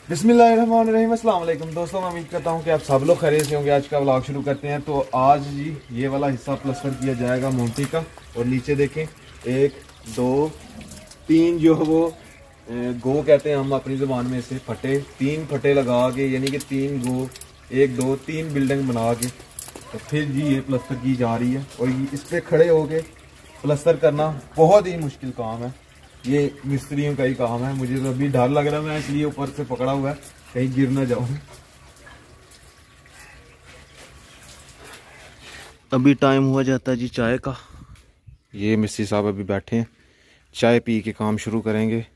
बिस्मिल्लाहिर्रहमानिर्रहीम। अस्सलाम वालेकुम दोस्तों, मैं उम्मीद करता हूँ कि आप सब लोग खैरियत से होंगे। आज का व्लॉग शुरू करते हैं। तो आज जी ये वाला हिस्सा प्लास्टर किया जाएगा मोंटी का। और नीचे देखें 1 2 3 जो वो गो कहते हैं हम अपनी ज़ुबान में इसे, फटे 3 फटे लगा के, यानी कि 3 गो 1 2 3 बिल्डिंग बना के तो फिर जी ये प्लास्टर की जा रही है। और इस पर खड़े होके प्लास्टर करना बहुत ही मुश्किल काम है। ये मिस्त्रियों का ही काम है। मुझे तो अभी डर लग रहा है, मैं इसलिए ऊपर से पकड़ा हुआ है कहीं गिर ना जाऊं। अभी टाइम हुआ जाता है जी चाय का। ये मिस्त्री साहब अभी बैठे हैं, चाय पी के काम शुरू करेंगे।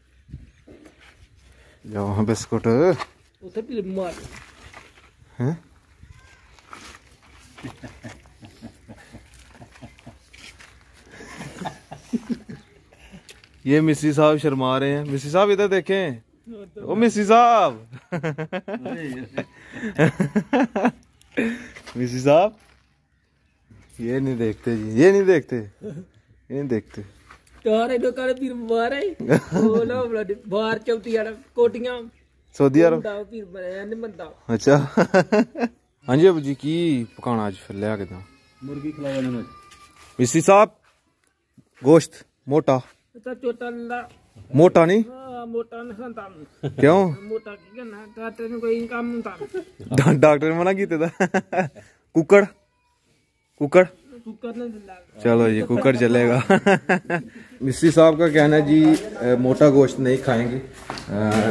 जाओ बिस्कुट हैं। ये मिस्त्री साहब शर्मा रहे हैं। मिस्त्री साहब इधर देखें। ओ मिस्त्री साहब मिस्त्री साहब ये नहीं देखते जी, ये नहीं देखते, ये नहीं देखते। सऊदी अरब। अच्छा हाँ जी अबू जी की पकाना अज फिर लिया के मुर्गी खिलावा। मिस्त्री साहब गोश्त मोटा मोटा नहीं क्यों? डॉक्टर ने मना किया था। कुकड़ कुकड़ चलो जी कुकड़ चलेगा। मिस्त्री साहब का कहना है जी मोटा गोश्त नहीं खाएंगे।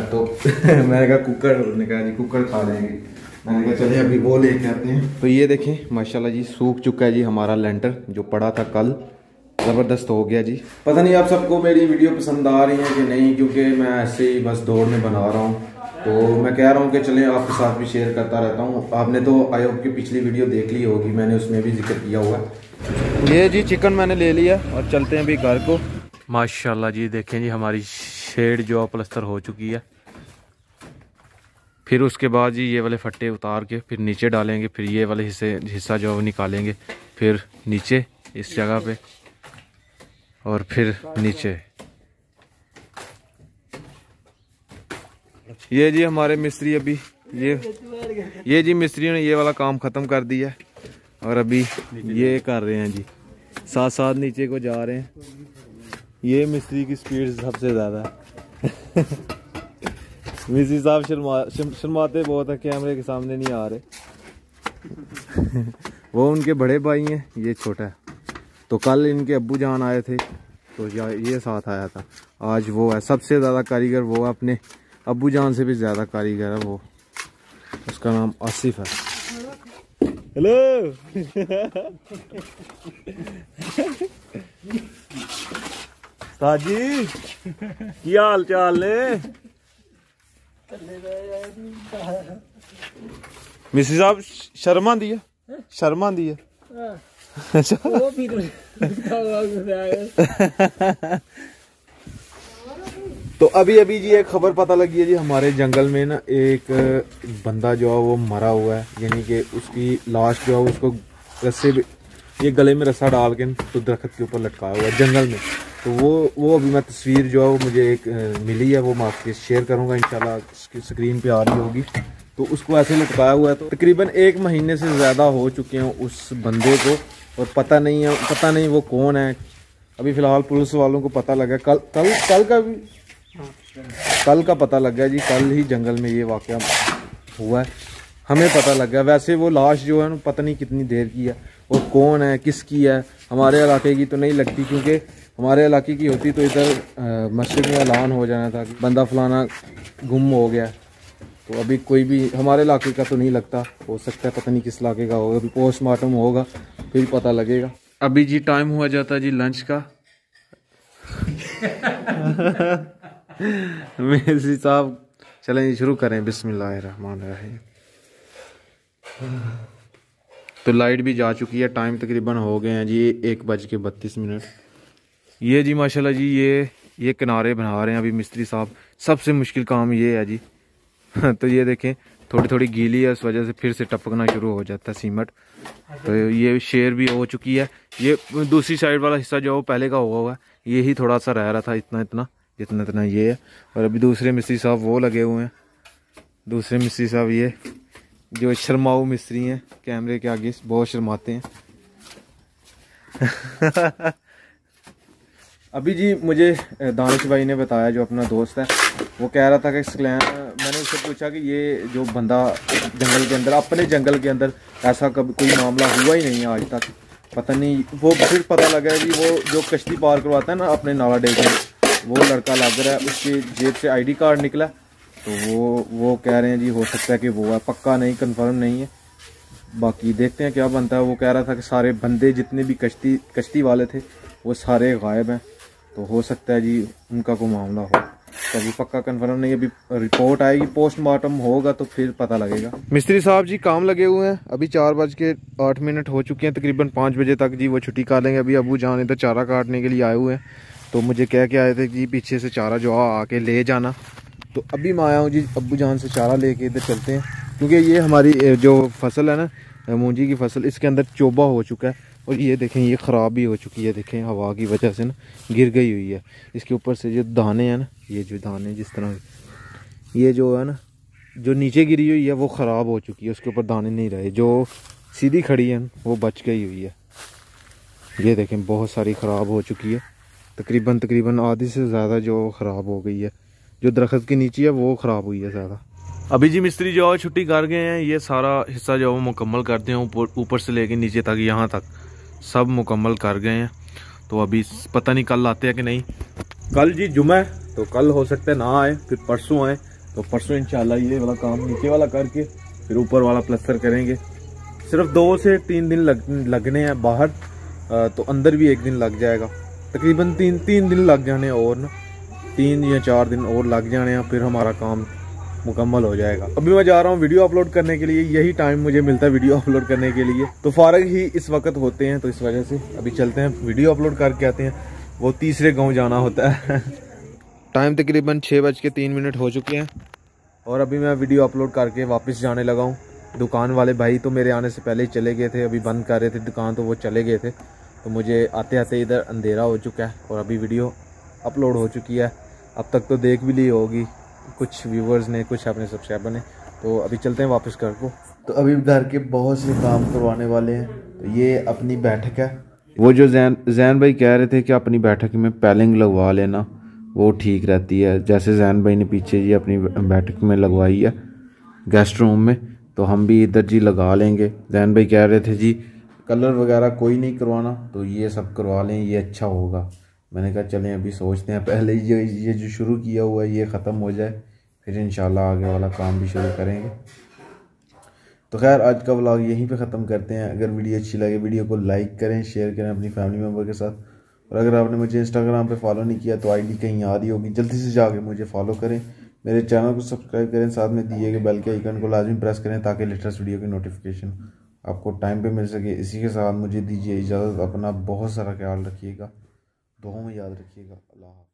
तो मैंने कहा कुकड़, उन्होंने कहा जी कुकड़ खा लेंगे। मैंने कहा चलिए अभी वो लेके आते हैं। तो ये देखें माशाल्लाह जी सूख चुका है जी हमारा लेंटर, जो पड़ा था कल ज़बरदस्त हो गया जी। पता नहीं आप सबको मेरी वीडियो पसंद आ रही है कि नहीं, क्योंकि मैं ऐसे ही बस दौड़ में बना रहा हूँ। तो मैं कह रहा हूँ कि चलें आपके साथ भी शेयर करता रहता हूँ। आपने तो आई होप की पिछली वीडियो देख ली होगी, मैंने उसमें भी जिक्र किया हुआ है। ये जी चिकन मैंने ले लिया और चलते हैं अभी घर को। माशाल्लाह जी देखें जी हमारी शेड जो प्लास्टर हो चुकी है। फिर उसके बाद जी ये वाले फट्टे उतार के फिर नीचे डालेंगे, फिर ये वाले हिस्सा जो है निकालेंगे, फिर नीचे इस जगह पे और फिर नीचे। ये जी हमारे मिस्त्री अभी ये जी मिस्त्रियों ने ये वाला काम ख़त्म कर दिया है और अभी ये कर रहे हैं जी, साथ साथ नीचे को जा रहे हैं। ये मिस्त्री की स्पीड सबसे ज़्यादा है। मिस्त्री साहब शर्माते बहुत है, कैमरे के सामने नहीं आ रहे। वो उनके बड़े भाई हैं, ये छोटा है। तो कल इनके अब्बू जान आए थे तो ये साथ आया था। आज वो है सबसे ज़्यादा कारीगर, वो अपने अब्बू जान से भी ज़्यादा कारीगर है वो। उसका नाम आसिफ है। हेलो साजी की हाल चाल ने? मिस्त्री साहब शर्म आंदी है, शर्म आंदी है। अच्छा तो अभी जी एक खबर पता लगी है जी, हमारे जंगल में ना एक बंदा जो है वो मरा हुआ है। यानी कि उसकी लाश जो है उसको रस्से ये गले में रस्सा डाल के तो दरख्त के ऊपर लटकाया हुआ है जंगल में। तो वो अभी मैं तस्वीर जो है वो मुझे एक मिली है, वो मैं आपके शेयर करूँगा इंशाल्लाह। स्क्रीन पे आ रही होगी। तो उसको ऐसे लटकाया हुआ है। तो तकरीबन 1 महीने से ज़्यादा हो चुके हैं उस बंदे को, और पता नहीं वो कौन है। अभी फ़िलहाल पुलिस वालों को पता लगा, कल का पता लग गया जी। कल ही जंगल में ये वाक़या हुआ है, हमें पता लग गया। वैसे वो लाश जो है ना पता नहीं कितनी देर की है और कौन है किसकी है। हमारे इलाके की तो नहीं लगती, क्योंकि हमारे इलाके की होती तो इधर मस्जिद में ऐलान हो जाना था कि बंदा फलाना गुम हो गया। तो अभी कोई भी हमारे इलाके का तो नहीं लगता, हो सकता है पता नहीं किस इलाके का होगा। अभी पोस्टमार्टम होगा फिर पता लगेगा। अभी जी टाइम हुआ जाता है जी लंच का। मिस्त्री साहब चलें जी शुरू करें। बिस्मिल्लाहिर्रहमानिर्रहीम। तो लाइट भी जा चुकी है, टाइम तकरीबन हो गए हैं जी 1:32। ये जी माशाल्लाह जी ये किनारे बना रहे हैं अभी मिस्त्री साहब। सबसे मुश्किल काम ये है जी। तो ये देखें थोड़ी थोड़ी गीली है, उस वजह से फिर से टपकना शुरू हो जाता है सीमेंट। तो ये शेयर भी हो चुकी है। ये दूसरी साइड वाला हिस्सा जो पहले का हुआ है, ये ही थोड़ा सा रह रहा था, इतना जितना ये है। और अभी दूसरे मिस्त्री साहब वो लगे हुए हैं। दूसरे मिस्त्री साहब ये जो शर्माऊ मिस्त्री हैं, कैमरे के आगे बहुत शर्माते हैं। अभी जी मुझे दानिश भाई ने बताया, जो अपना दोस्त है, वो कह रहा था कि मैंने उससे पूछा कि ये जो बंदा जंगल के अंदर, अपने जंगल के अंदर ऐसा कभी कोई मामला हुआ ही नहीं है आज तक, पता नहीं। वो फिर पता लगा कि वो जो कश्ती पार करवाता है ना अपने नाला डेक में, वो लड़का लग रहा है, उसकी जेब से ID कार्ड निकला। तो वो कह रहे हैं जी हो सकता है कि वो है, पक्का नहीं, कंफर्म नहीं है। बाकी देखते हैं क्या बनता है। वो कह रहा था कि सारे बंदे जितने भी कश्ती वाले थे वो सारे गायब हैं, तो हो सकता है जी उनका कोई मामला हो। तो अभी पक्का कंफर्म नहीं, अभी रिपोर्ट आएगी, पोस्टमार्टम होगा तो फिर पता लगेगा। मिस्त्री साहब जी काम लगे हुए हैं। अभी 4:08 हो चुके हैं, तकरीबन 5 बजे तक जी वो छुट्टी कर लेंगे। अभी अबू जान इधर चारा काटने के लिए आए हुए हैं, तो मुझे कह के आए थे जी पीछे से चारा जो आके ले जाना। तो अभी मैं आया हूँ जी अबू जान से चारा लेके इधर चलते हैं, क्योंकि ये हमारी जो फसल है ना मूंजी की फसल, इसके अंदर चोबा हो चुका है। और ये देखें ये ख़राब भी हो चुकी है, देखें हवा की वजह से ना गिर गई हुई है। इसके ऊपर से जो दाने हैं ना, ये जो दाने जिस तरह ये जो है ना, जो नीचे गिरी हुई है वो ख़राब हो चुकी है, उसके ऊपर दाने नहीं रहे। जो सीधी खड़ी है वो बच गई हुई है। ये देखें बहुत सारी ख़राब हो चुकी है, तकरीबन आधी से ज़्यादा जो ख़राब हो गई है। जो दरख्त के नीचे है वो ख़राब हुई है ज़्यादा। अभी जी मिस्त्री जो है छुट्टी कर गए हैं, ये सारा हिस्सा जो है वो मुकम्मल करते हैं, ऊपर से लेके नीचे तक, यहाँ तक सब मुकम्मल कर गए हैं। तो अभी पता नहीं कल आते हैं कि नहीं। कल जी जुम्मा है, तो कल हो सकता है ना आए, फिर परसों आए। तो परसों इंशाल्लाह ये वाला काम नीचे वाला करके फिर ऊपर वाला प्लस्तर करेंगे। सिर्फ 2 से 3 दिन लगने हैं बाहर, तो अंदर भी 1 दिन लग जाएगा। तकरीबन 3 दिन लग जाने, और ना 3 या 4 दिन और लग जाने हैं, फिर हमारा काम मुकम्मल हो जाएगा। अभी मैं जा रहा हूँ वीडियो अपलोड करने के लिए, यही टाइम मुझे मिलता है वीडियो अपलोड करने के लिए, तो फारग ही इस वक्त होते हैं, तो इस वजह से अभी चलते हैं वीडियो अपलोड करके आते हैं। वो तीसरे गांव जाना होता है। टाइम तकरीबन 6:03 हो चुके हैं, और अभी मैं वीडियो अपलोड करके वापस जाने लगा हूँ। दुकान वाले भाई तो मेरे आने से पहले ही चले गए थे, अभी बंद कर रहे थे दुकान, तो वो चले गए थे। तो मुझे आते आते इधर अंधेरा हो चुका है, और अभी वीडियो अपलोड हो चुकी है। अब तक तो देख भी ली होगी कुछ व्यूवर्स ने, कुछ अपने सब्सक्राइबर ने। तो अभी चलते हैं वापस घर को। तो अभी घर के बहुत से काम करवाने वाले हैं। तो ये अपनी बैठक है, वो जो जैन भाई कह रहे थे कि अपनी बैठक में पैलिंग लगवा लेना, वो ठीक रहती है। जैसे जैन भाई ने पीछे जी अपनी बैठक में लगवाई है गेस्ट रूम में, तो हम भी इधर जी लगा लेंगे। जैन भाई कह रहे थे जी कलर वगैरह कोई नहीं करवाना, तो ये सब करवा लें, ये अच्छा होगा। मैंने कहा चलें अभी सोचते हैं, पहले ये जो शुरू किया हुआ है ये ख़त्म हो जाए, फिर इंशाल्लाह आगे वाला काम भी शुरू करेंगे। तो खैर आज का व्लॉग यहीं पे ख़त्म करते हैं। अगर वीडियो अच्छी लगे वीडियो को लाइक करें, शेयर करें अपनी फैमिली मेम्बर के साथ। और अगर आपने मुझे इंस्टाग्राम पे फॉलो नहीं किया तो ID कहीं आ रही होगी, जल्दी से जाके मुझे फॉलो करें, मेरे चैनल को सब्सक्राइब करें, साथ में दिए गए बेल के आइकन को लाजमी प्रेस करें ताकि लेटेस्ट वीडियो की नोटिफिकेशन आपको टाइम पे मिल सके। इसी के साथ मुझे दीजिए इजाज़त, अपना बहुत सारा ख्याल रखिएगा, दुआओं में याद रखिएगा। अल्लाह।